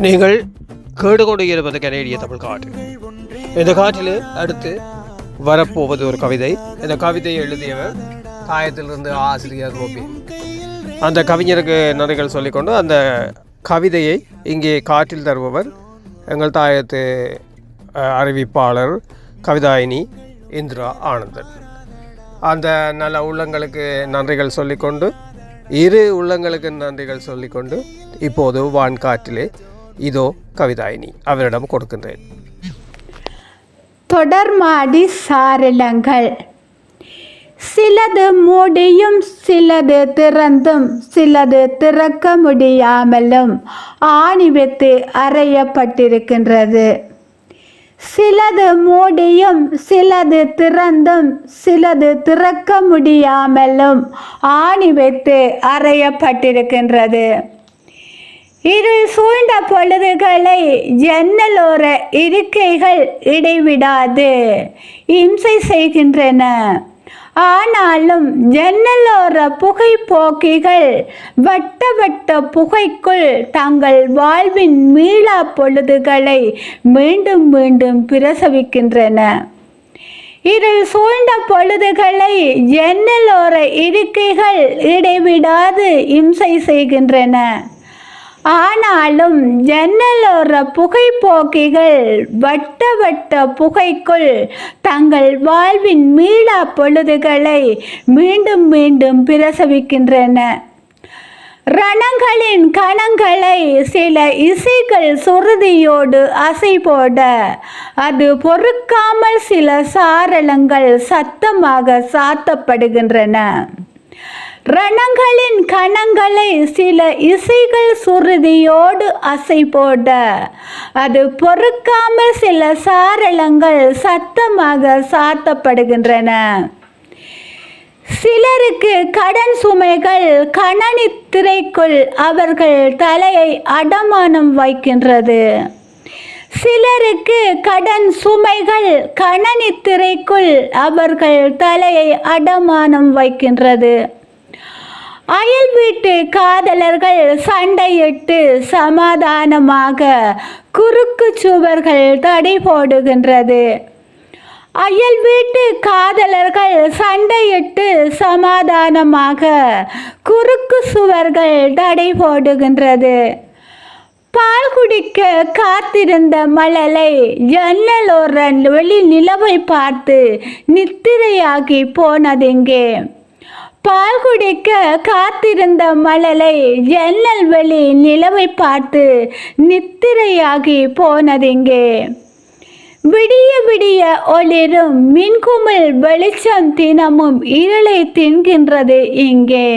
நீங்கள் கேடுகொண்டு இருப்பது கனேடிய தமிழ் காற்று. இந்த காற்றில் அடுத்து வரப்போவது ஒரு கவிதை. இந்த கவிதையை எழுதியவர் தாயத்திலிருந்து ஆசிரியர் ரோபி. அந்த கவிஞருக்கு நன்றிகள் சொல்லிக்கொண்டு அந்த கவிதையை இங்கே காற்றில் தருபவர் எங்கள் தாயத்து அறிவிப்பாளர் கவிதாயினி இந்திரா ஆனந்தன். அந்த நல்ல உள்ளங்களுக்கு நன்றிகள் சொல்லிக்கொண்டு, இரு உள்ளங்களுக்கு நன்றிகள் சொல்லிக்கொண்டு, இப்போது வான்காற்றிலே இதோ கவிதாயினி அவரிடம் கொடுக்கின்றேன். தொடர்மாடி சாரலங்கள். சிலது மூடியும் சிலது திறந்தும் சிலது திறக்க முடியாமலும் ஆணி வைத்து அறையப்பட்டிருக்கின்றது. சிலது மூடியும் சிலது திறந்தும் சிலது திறக்க முடியாமலும் ஆணி வைத்து அறையப்பட்டிருக்கின்றது. இருள் சூழ்ந்த பொழுதுகளை ஜன்னலோர இருக்கைகள் இடைவிடாது இம்சை செய்கின்றன. ஆனாலும் ஜன்னலோர புகைப்போக்கிகள் வட்ட வட்ட புகைக்குள் தங்கள் வாழ்வின் மீளா பொழுதுகளை மீண்டும் மீண்டும் பிரசவிக்கின்றன. இருள் சூழ்ந்த பொழுதுகளை ஜன்னலோர இருக்கைகள் இடைவிடாது இம்சை செய்கின்றன. ஆனாலும் ஜன்னலோர புகைப்போக்கிகள் வட்ட வட்ட புகைக்குள் தங்கள் வாழ்வின் மீளா பொழுதுகளை மீண்டும் மீண்டும் பிரசவிக்கின்றன. ரணங்களின் கணங்களை சில இசைகள் சுருதியோடு அசை போட அது பொறுக்காமல் சில சாரளங்கள் சத்தமாக சாத்தப்படுகின்றன. ரணங்களின் கணங்களை சில இசைகள் சுருதியோடு அசை போட அது பொறுக்காமல் சில சாரளங்கள் சத்தமாக சாத்தப்படுகின்றன. சிலருக்கு கடன் சுமைகள் கணனி திரைக்குள் அவர்கள் தலையை அடமானம் வைக்கின்றது. சிலருக்கு கடன் சுமைகள் கணனி திரைக்குள் அவர்கள் தலையை அடமானம் வைக்கின்றது. அயல் வீட்டு காதலர்கள் சண்டையிட்டு சமாதானமாக குறுக்கு சுவர்கள் தடை போடுகின்றது. அயல் வீட்டு காதலர்கள் சண்டையிட்டு சமாதானமாக குறுக்கு சுவர்கள் தடை போடுகின்றது. பால் குடிக்க காத்திருந்த மழலை ஜன்னலோர வெளி நிலவை பார்த்து நித்திரையாகி போனதெங்கே? பால் குடிக்க காத்திருந்த மழலை ஜன்னல் வெளி நிலவை பார்த்து நித்திரையாகி போனதெங்கே? விடிய விடிய ஒளிரும் மின்குமிழ் வெளிச்சம் தினமும் இருளை தின்கின்றது இங்கே.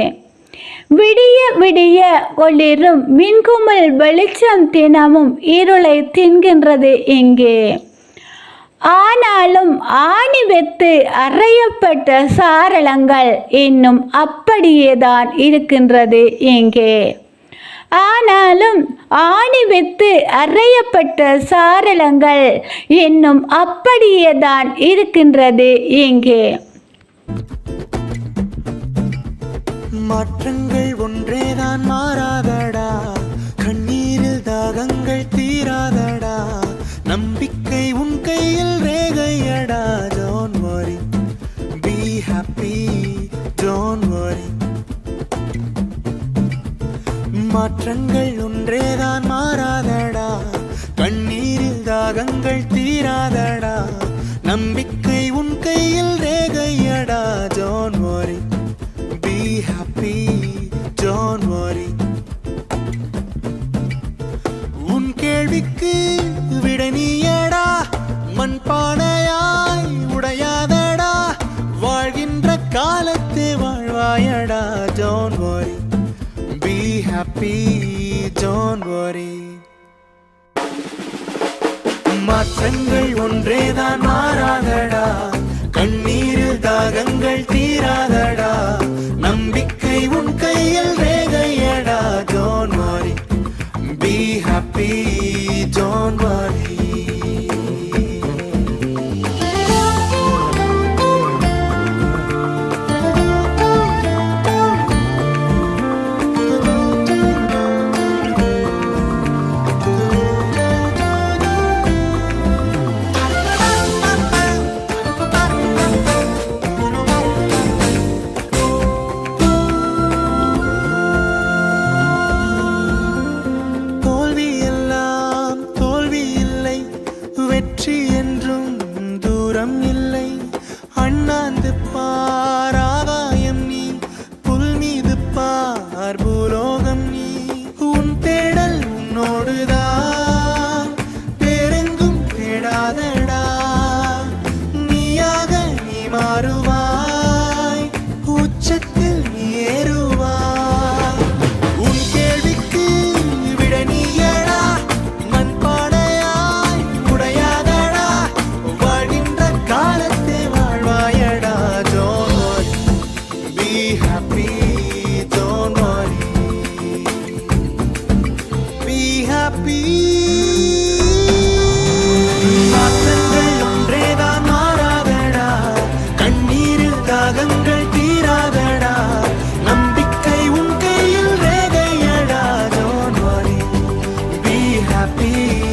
விடிய விடிய ஒளிரும் மின்குமிழ் வெளிச்சம் தினமும் இருளை தின்கின்றது இங்கே. ஆனாலும் ஆணி வைத்து அறையப்பட்ட சாரளங்கள் இன்னும் அப்படியேதான் இருக்கின்றது இங்கே. ஆனாலும் ஆணி வைத்து அறையப்பட்ட சாரளங்கள் இன்னும் அப்படியேதான் இருக்கின்றது இங்கே. மாற்றங்கள் ஒன்றேதான் மாறாதடா, கண்ணீரில் தாகங்கள் தீராதடா, நம்பிக்கை உன் கையில் ரேகையடா. Don't worry, be happy, don't worry. மாற்றங்கள் ஒன்றேதான் மாறாதடா, கண்ணீரில் தாகங்கள் தீராதடா, நம்பிக்கை உன் கையில் ரேகையடா. Don't worry, be happy, don't worry. உன் கேள்விக்கு விடை நீயடா, மண்பானையாய் உடையாதடா, வாழ்கின்ற காலத்தை வாழ்வாயடா. Don't worry, be happy, don't worry. மாற்றங்கள் ஒன்றேதான் மாறாதடா, கண்ணீரில் தாகங்கள் தீராதடா, நம்பிக்கை உன் கையில் ரேகையடா. Don't worry, be happy, don't worry. happy. மாற்றங்கள் ஒன்றேதான் மாறாதடா, கண்ணீரில் தாகங்கள் தீராதடா, நம்பிக்கை உன் கையில் ரேகையடா. Don't worry, be happy.